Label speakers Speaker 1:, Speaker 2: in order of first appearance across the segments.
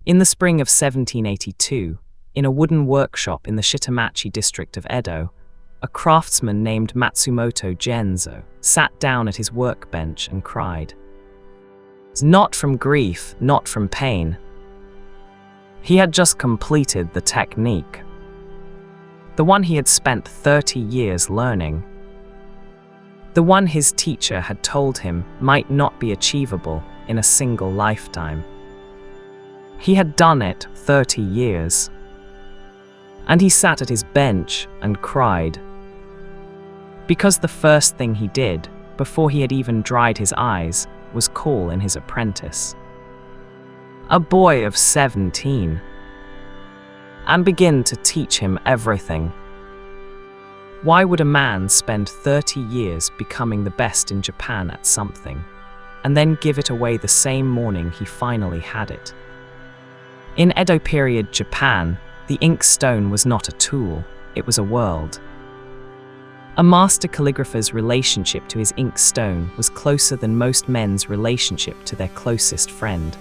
Speaker 1: In the spring of 1782, in a wooden workshop in the Shitamachi district of Edo, a craftsman named Matsumoto Genzō sat down at his workbench and cried. Not from grief, not from pain. He had just completed the technique. The one he had spent 30 years learning. The one his teacher had told him might not be achievable in a single lifetime. He had done it 30 years. And he sat at his bench and cried. Because the first thing he did, before he had even dried his eyes, was call in his apprentice, a boy of 17, and begin to teach him everything. Why would a man spend 30 years becoming the best in Japan at something, and then give it away the same morning he finally had it? In Edo-period Japan, the ink stone was not a tool, it was a world. A master calligrapher's relationship to his ink stone was closer than most men's relationship to their closest friend.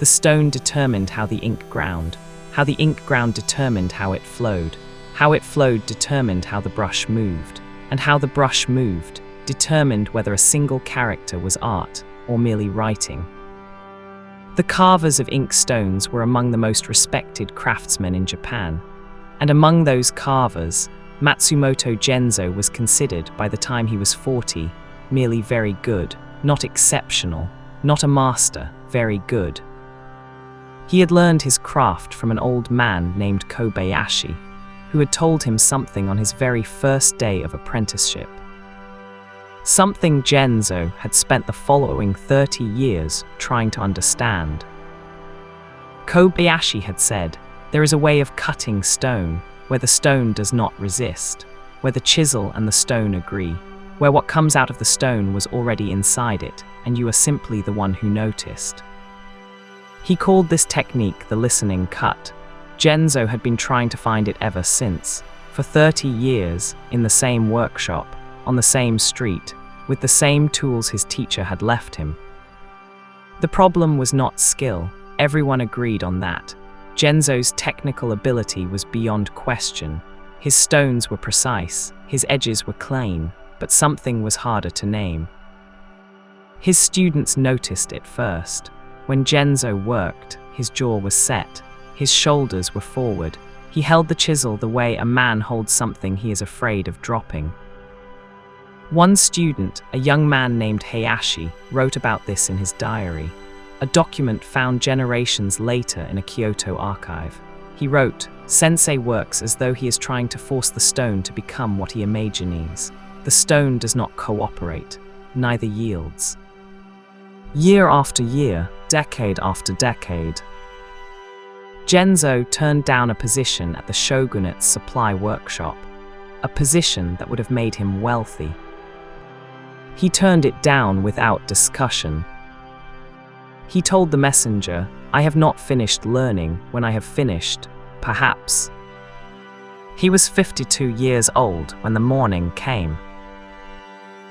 Speaker 1: The stone determined how the ink ground. How the ink ground determined how it flowed. How it flowed determined how the brush moved. And how the brush moved determined whether a single character was art or merely writing. The carvers of ink stones were among the most respected craftsmen in Japan. And among those carvers, Matsumoto Genzō was considered, by the time he was 40, merely very good, not exceptional, not a master, very good. He had learned his craft from an old man named Kobayashi, who had told him something on his very first day of apprenticeship. Something Genzō had spent the following 30 years trying to understand. Kobayashi had said, "There is a way of cutting stone, where the stone does not resist, where the chisel and the stone agree, where what comes out of the stone was already inside it, and you are simply the one who noticed." He called this technique the listening cut. Genzō had been trying to find it ever since, for 30 years, in the same workshop, on the same street, with the same tools his teacher had left him. The problem was not skill, everyone agreed on that. Genzō's technical ability was beyond question. His stones were precise, his edges were clean, but something was harder to name. His students noticed it first. When Genzō worked, his jaw was set, his shoulders were forward. He held the chisel the way a man holds something he is afraid of dropping. One student, a young man named Hayashi, wrote about this in his diary, a document found generations later in a Kyoto archive. He wrote, "Sensei works as though he is trying to force the stone to become what he imagines. The stone does not cooperate, neither yields." Year after year, decade after decade, Genzō turned down a position at the shogunate's supply workshop, a position that would have made him wealthy. He turned it down without discussion. He told the messenger, "I have not finished learning. When I have finished, perhaps." He was 52 years old when the morning came.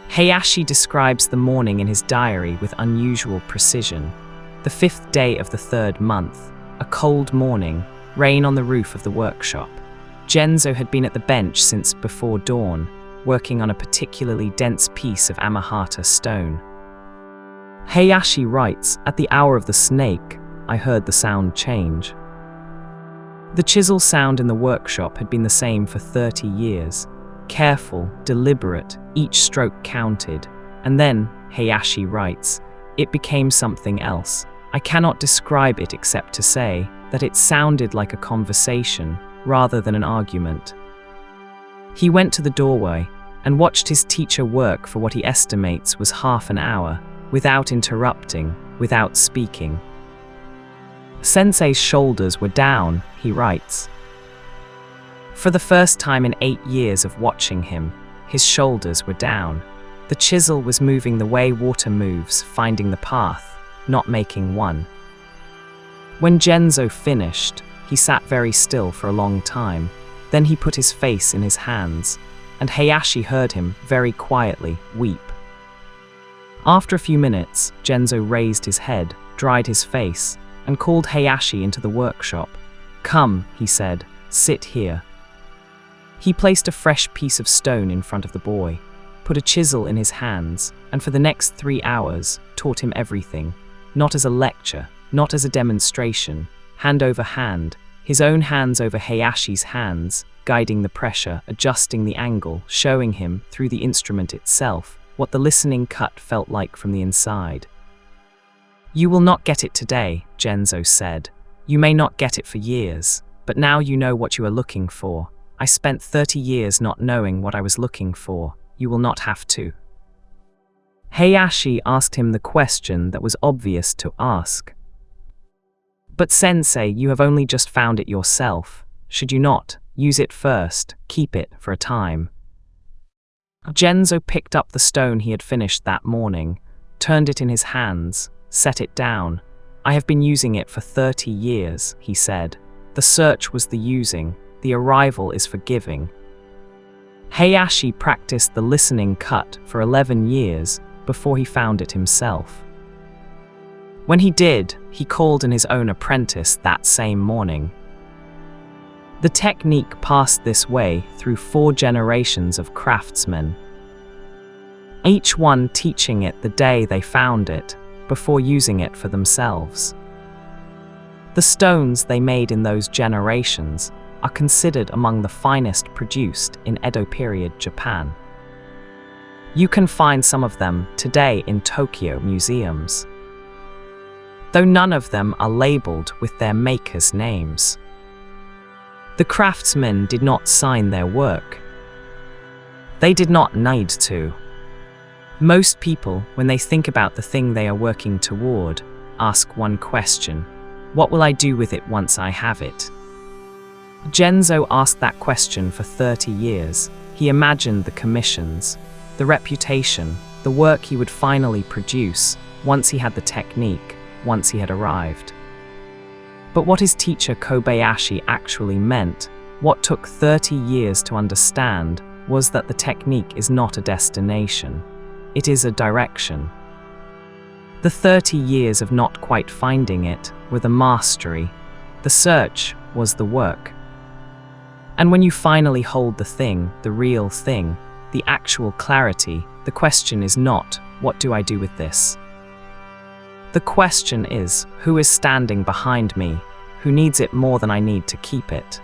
Speaker 1: Hayashi describes the morning in his diary with unusual precision. The 5th day of the 3rd month, a cold morning, rain on the roof of the workshop. Genzō had been at the bench since before dawn, working on a particularly dense piece of Amahata stone. Hayashi writes, "At the hour of the snake, I heard the sound change." The chisel sound in the workshop had been the same for 30 years. Careful, deliberate, each stroke counted. And then, Hayashi writes, "It became something else. I cannot describe it except to say that it sounded like a conversation rather than an argument." He went to the doorway and watched his teacher work for what he estimates was half an hour, without interrupting, without speaking. Sensei's shoulders were down, he writes. For the first time in 8 years of watching him, his shoulders were down. The chisel was moving the way water moves, finding the path, not making one. When Genzō finished, he sat very still for a long time. Then he put his face in his hands, and Hayashi heard him, very quietly, weep. After a few minutes, Genzō raised his head, dried his face, and called Hayashi into the workshop. "Come," he said, "sit here." He placed a fresh piece of stone in front of the boy, put a chisel in his hands, and for the next 3 hours taught him everything, not as a lecture, not as a demonstration, hand over hand, his own hands over Hayashi's hands, guiding the pressure, adjusting the angle, showing him, through the instrument itself, what the listening cut felt like from the inside. "You will not get it today," Genzō said. "You may not get it for years, but now you know what you are looking for. I spent 30 years not knowing what I was looking for. You will not have to." Hayashi asked him the question that was obvious to ask. "But sensei, you have only just found it yourself. Should you not use it first, keep it for a time?" Genzō picked up the stone he had finished that morning, turned it in his hands, set it down. "I have been using it for 30 years, he said. "The search was the using, the arrival is for giving." Hayashi practiced the listening cut for 11 years before he found it himself. When he did, he called in his own apprentice that same morning. The technique passed this way through 4 generations of craftsmen, each one teaching it the day they found it, before using it for themselves. The stones they made in those generations are considered among the finest produced in Edo-period Japan. You can find some of them today in Tokyo museums, though none of them are labeled with their makers' names. The craftsmen did not sign their work. They did not need to. Most people, when they think about the thing they are working toward, ask one question: what will I do with it once I have it? Genzō asked that question for 30 years. He imagined the commissions, the reputation, the work he would finally produce once he had the technique, once he had arrived. But what his teacher Kobayashi actually meant, what took 30 years to understand, was that the technique is not a destination. It is a direction. The 30 years of not quite finding it were the mastery. The search was the work. And when you finally hold the thing, the real thing, the actual clarity, the question is not, what do I do with this? The question is, who is standing behind me? Who needs it more than I need to keep it?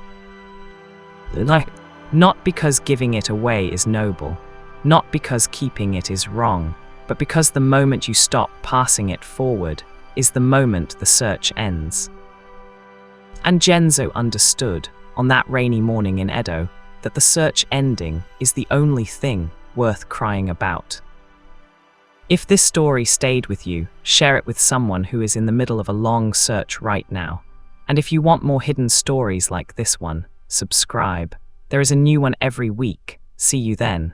Speaker 1: Not because giving it away is noble, not because keeping it is wrong, but because the moment you stop passing it forward is the moment the search ends. And Genzō understood, on that rainy morning in Edo, that the search ending is the only thing worth crying about. If this story stayed with you, share it with someone who is in the middle of a long search right now. And if you want more hidden stories like this one, subscribe. There is a new one every week. See you then.